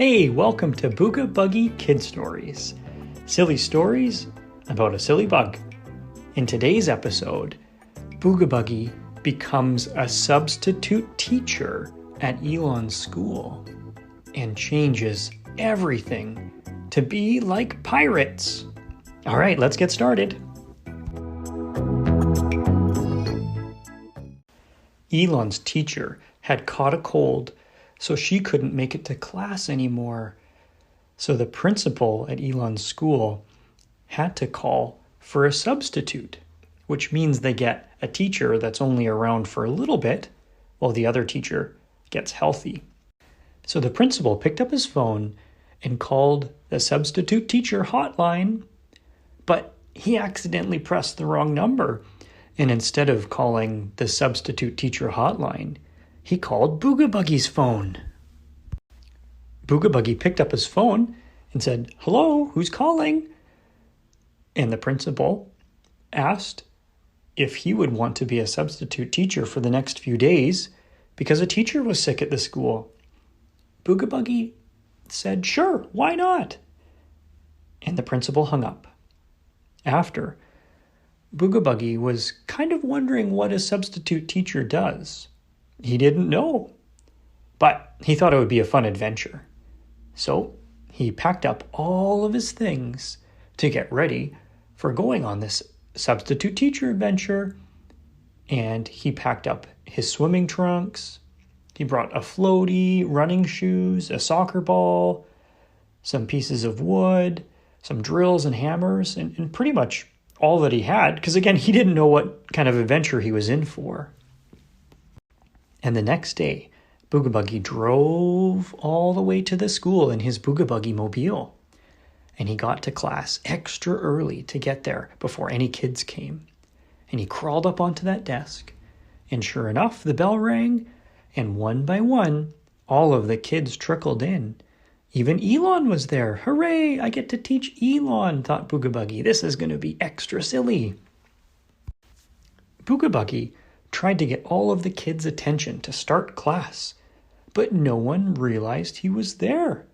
Hey, welcome to Booga Buggie Kid Stories. Silly stories about a silly bug. In today's episode, Booga Buggie becomes a substitute teacher at Elon's school and changes everything to be like pirates. All right, let's get started. Elon's teacher had caught a cold, so she couldn't make it to class anymore. So the principal at Elon's school had to call for a substitute, which means they get a teacher that's only around for a little bit while the other teacher gets healthy. So the principal picked up his phone and called the substitute teacher hotline, but he accidentally pressed the wrong number. And instead of calling the substitute teacher hotline, he called Booga Buggie's phone. Booga Buggie picked up his phone and said, "Hello, who's calling?" And the principal asked if he would want to be a substitute teacher for the next few days because a teacher was sick at the school. Booga Buggie said, "Sure, why not?" And the principal hung up. After, Booga Buggie was kind of wondering what a substitute teacher does. He didn't know, but he thought it would be a fun adventure. So he packed up all of his things to get ready for going on this substitute teacher adventure. And he packed up his swimming trunks. He brought a floaty, running shoes, a soccer ball, some pieces of wood, some drills and hammers, and pretty much all that he had, because again, he didn't know what kind of adventure he was in for. And the next day, Booga Buggie drove all the way to the school in his Booga Buggie mobile. And he got to class extra early to get there before any kids came. And he crawled up onto that desk. And sure enough, the bell rang. And one by one, all of the kids trickled in. Even Elon was there. Hooray, I get to teach Elon, thought Booga Buggie. This is going to be extra silly. Booga Buggie tried to get all of the kids' attention to start class, but no one realized he was there.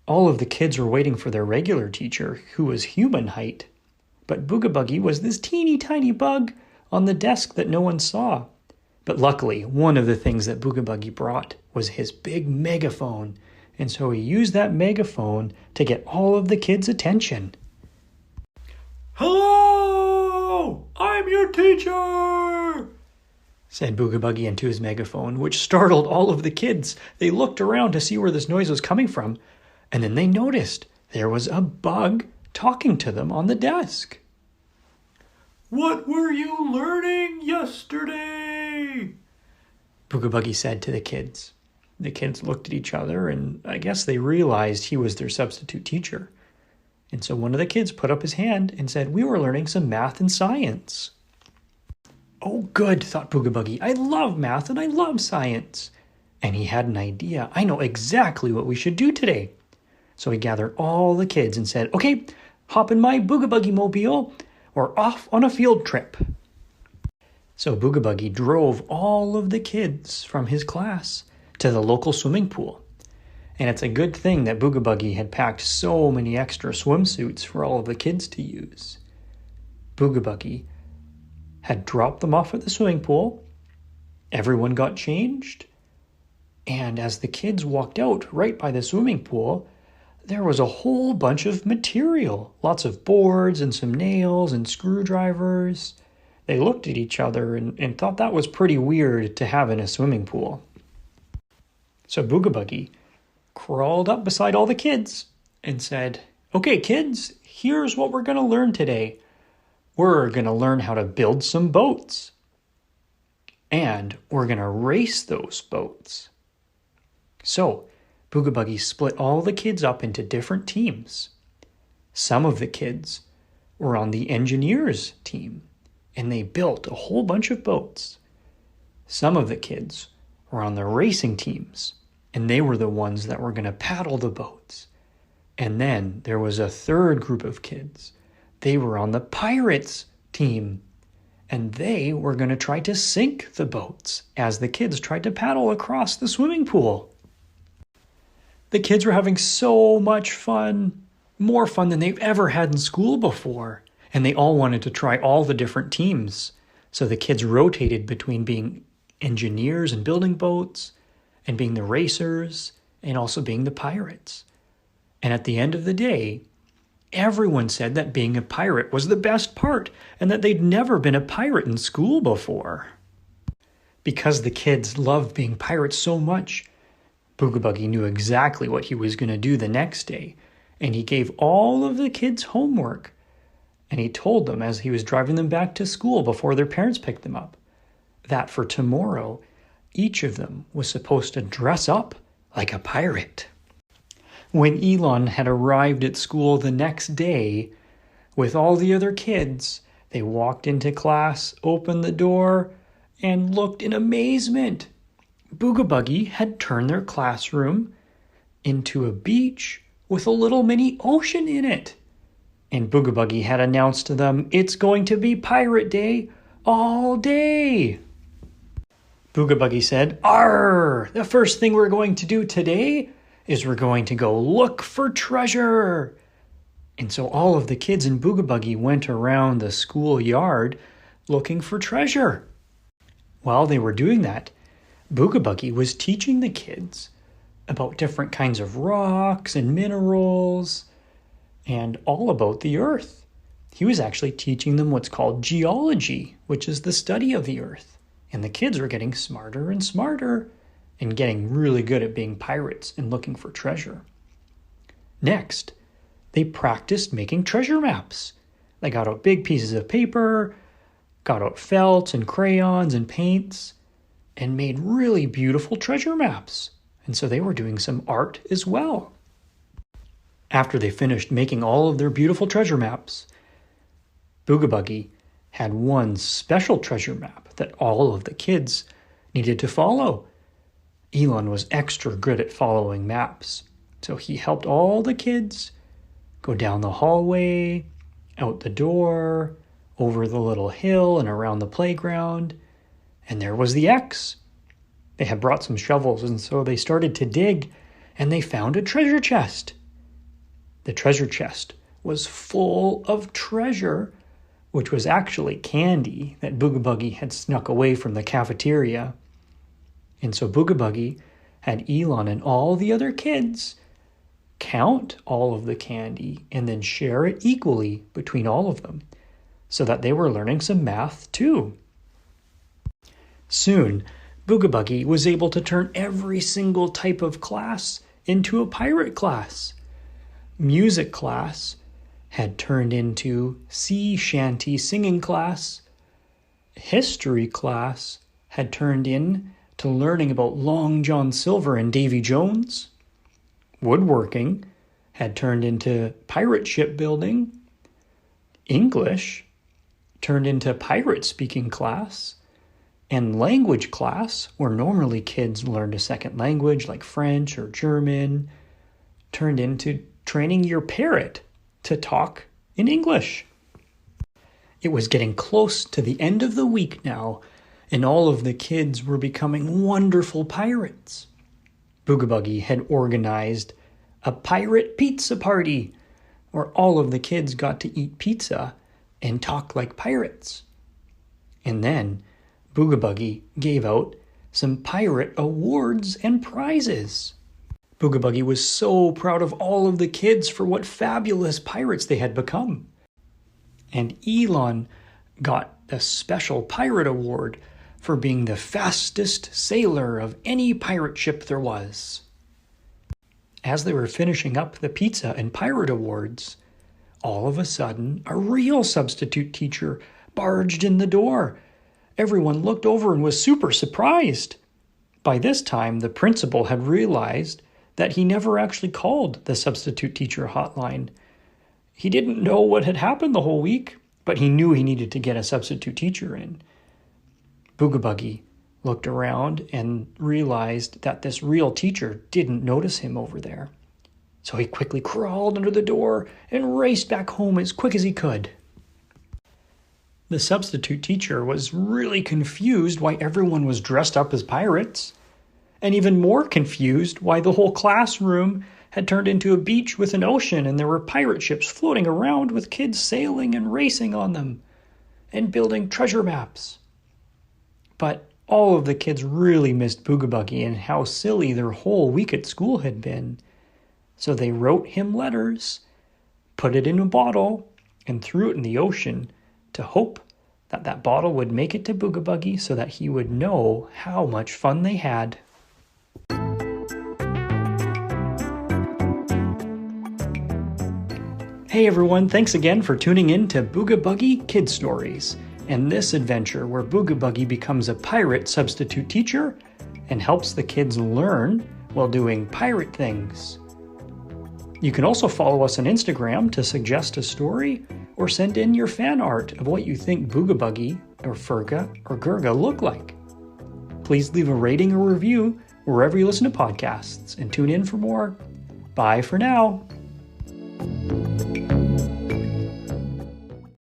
All of the kids were waiting for their regular teacher, who was human height, but Booga Buggie was this teeny tiny bug on the desk that no one saw. But luckily, one of the things that Booga Buggie brought was his big megaphone, and so he used that megaphone to get all of the kids' attention. "Hello, I'm your teacher," said Booga Buggie into his megaphone, which startled all of the kids. They looked around to see where this noise was coming from, and then they noticed there was a bug talking to them on the desk. "What were you learning yesterday?" Booga Buggie said to the kids. The kids looked at each other, and I guess they realized he was their substitute teacher. And so one of the kids put up his hand and said, "We were learning some math and science." "Oh, good," thought Booga Buggie. "I love math and I love science." And he had an idea. "I know exactly what we should do today." So he gathered all the kids and said, "Okay, hop in my Booga Buggie mobile. We're off on a field trip." So Booga Buggie drove all of the kids from his class to the local swimming pool. And it's a good thing that Booga Buggie had packed so many extra swimsuits for all of the kids to use. Booga Buggie had dropped them off at the swimming pool. Everyone got changed. And as the kids walked out right by the swimming pool, there was a whole bunch of material. Lots of boards and some nails and screwdrivers. They looked at each other and thought that was pretty weird to have in a swimming pool. So Booga Buggie crawled up beside all the kids and said, "Okay, kids, here's what we're going to learn today. We're going to learn how to build some boats. And we're going to race those boats." So Booga Buggie split all the kids up into different teams. Some of the kids were on the engineers team, and they built a whole bunch of boats. Some of the kids were on the racing teams, and they were the ones that were going to paddle the boats. And then there was a third group of kids. They were on the pirates team, and they were going to try to sink the boats as the kids tried to paddle across the swimming pool. The kids were having so much fun, more fun than they've ever had in school before. And they all wanted to try all the different teams. So the kids rotated between being engineers and building boats, and being the racers, and also being the pirates. And at the end of the day, everyone said that being a pirate was the best part, and that they'd never been a pirate in school before. Because the kids loved being pirates so much, Booga Buggie knew exactly what he was going to do the next day, and he gave all of the kids homework. And he told them as he was driving them back to school before their parents picked them up, that for tomorrow, each of them was supposed to dress up like a pirate. When Elon had arrived at school the next day, with all the other kids, they walked into class, opened the door, and looked in amazement. Booga Buggie had turned their classroom into a beach with a little mini ocean in it. And Booga Buggie had announced to them, it's going to be Pirate Day all day. Booga Buggie said, "Arr! The first thing we're going to do today is we're going to go look for treasure." And so all of the kids in Booga Buggie went around the schoolyard looking for treasure. While they were doing that, Booga Buggie was teaching the kids about different kinds of rocks and minerals and all about the earth. He was actually teaching them what's called geology, which is the study of the earth. And the kids were getting smarter and smarter and getting really good at being pirates and looking for treasure. Next, they practiced making treasure maps. They got out big pieces of paper, got out felt and crayons and paints, and made really beautiful treasure maps. And so they were doing some art as well. After they finished making all of their beautiful treasure maps, Booga Buggie had one special treasure map that all of the kids needed to follow. Elon was extra good at following maps, so he helped all the kids go down the hallway, out the door, over the little hill and around the playground, and there was the X. They had brought some shovels, and so they started to dig, and they found a treasure chest. The treasure chest was full of treasure, which was actually candy that Booga Buggie had snuck away from the cafeteria. And so Booga Buggie had Elon and all the other kids count all of the candy and then share it equally between all of them, so that they were learning some math too. Soon, Booga Buggie was able to turn every single type of class into a pirate class. Music class had turned into sea shanty singing class. History class had turned in to learning about Long John Silver and Davy Jones. Woodworking had turned into pirate shipbuilding. English turned into pirate speaking class. And language class, where normally kids learned a second language like French or German, turned into training your parrot to talk in English. It was getting close to the end of the week now, and all of the kids were becoming wonderful pirates. Booga Buggie had organized a pirate pizza party, where all of the kids got to eat pizza and talk like pirates. And then Booga Buggie gave out some pirate awards and prizes. Booga Buggie was so proud of all of the kids for what fabulous pirates they had become. And Elon got the special pirate award for being the fastest sailor of any pirate ship there was. As they were finishing up the pizza and pirate awards, all of a sudden, a real substitute teacher barged in the door. Everyone looked over and was super surprised. By this time, the principal had realized that he never actually called the substitute teacher hotline. He didn't know what had happened the whole week, but he knew he needed to get a substitute teacher in. Booga Buggie looked around and realized that this real teacher didn't notice him over there. So he quickly crawled under the door and raced back home as quick as he could. The substitute teacher was really confused why everyone was dressed up as pirates. and even more confused why the whole classroom had turned into a beach with an ocean and there were pirate ships floating around with kids sailing and racing on them and building treasure maps. But all of the kids really missed Booga Buggie and how silly their whole week at school had been. So they wrote him letters, put it in a bottle, and threw it in the ocean to hope that that bottle would make it to Booga Buggie so that he would know how much fun they had. Hey everyone, thanks again for tuning in to Booga Buggie Kid Stories, and this adventure where Booga Buggie becomes a pirate substitute teacher and helps the kids learn while doing pirate things. You can also follow us on Instagram to suggest a story or send in your fan art of what you think Booga Buggie or Ferga or Gurga look like. Please leave a rating or review wherever you listen to podcasts and tune in for more. Bye for now.